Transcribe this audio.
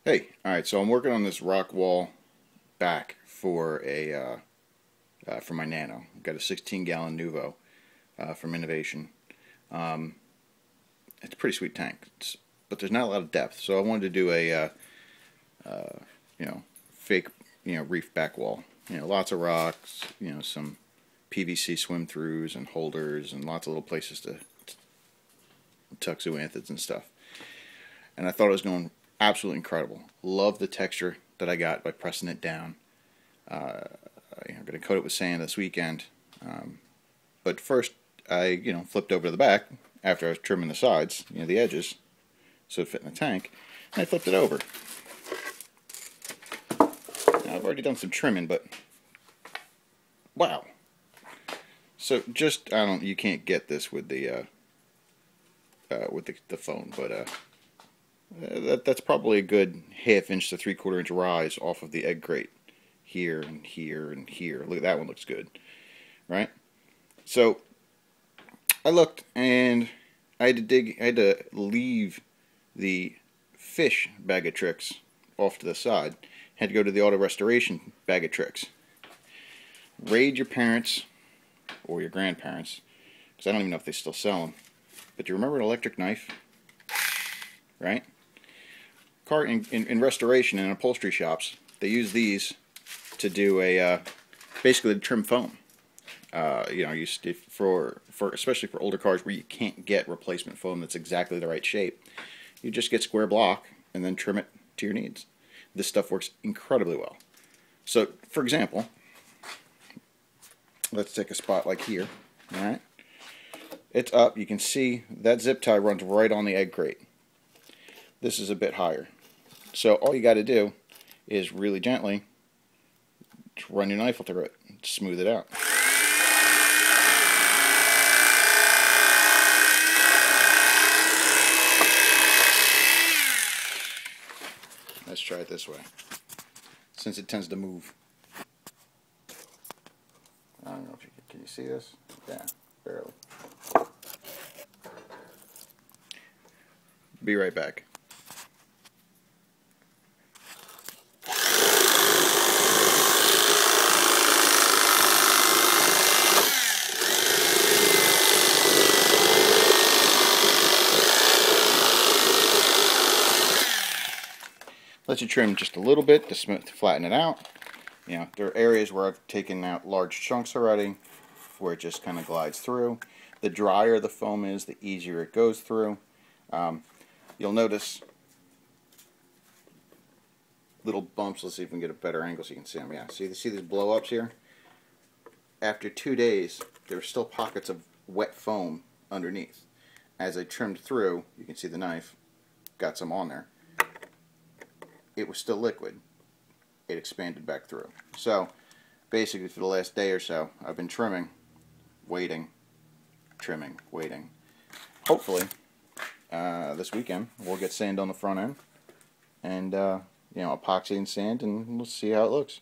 Hey, alright, so I'm working on this rock wall back for for my Nano. I've got a 16-gallon Nuvo from Innovation. Um, it's a pretty sweet tank, but there's not a lot of depth, so I wanted to do a you know fake reef back wall. Lots of rocks, some PVC swim throughs and holders, and lots of little places to tuck zoanthids and stuff. And I thought it was going absolutely incredible. Love the texture that I got by pressing it down. I'm going to coat it with sand this weekend. But first, I flipped over to the back after I was trimming the sides, the edges, so it fit in the tank. And I flipped it over. Now, I've already done some trimming, but wow! So you can't get this with the phone, but that's probably a good ½ inch to 3/4 inch rise off of the egg crate. Here and here and here. Look, that one looks good, right? So I looked and I had to leave the fish bag of tricks off to the side. Had to go to the auto restoration bag of tricks. Raid your parents or your grandparents, because I don't even know if they still sell them. But do you remember an electric knife? Right? In restoration and upholstery shops, they use these to do basically to trim foam. Especially for older cars where you can't get replacement foam that's exactly the right shape, you just get square block and then trim it to your needs. This stuff works incredibly well. So, for example, let's take a spot like here. All right, it's up. You can see that zip tie runs right on the egg crate. This is a bit higher, so all you got to do is really gently run your knife through it, smooth it out. Let's try it this way, since it tends to move. I don't know if can you see this? Yeah, barely. Be right back. Let you trim just a little bit to flatten it out. There are areas where I've taken out large chunks already, where it just kind of glides through. The drier the foam is, the easier it goes through. You'll notice little bumps. Let's see if we can get a better angle so you can see them. Yeah, see these blow-ups here? After 2 days, there are still pockets of wet foam underneath. As I trimmed through, you can see the knife got some on there. It was still liquid. It expanded back through. So basically for the last day or so, I've been trimming, waiting, trimming, waiting. Hopefully this weekend we'll get sand on the front end and epoxy and sand, and we'll see how it looks.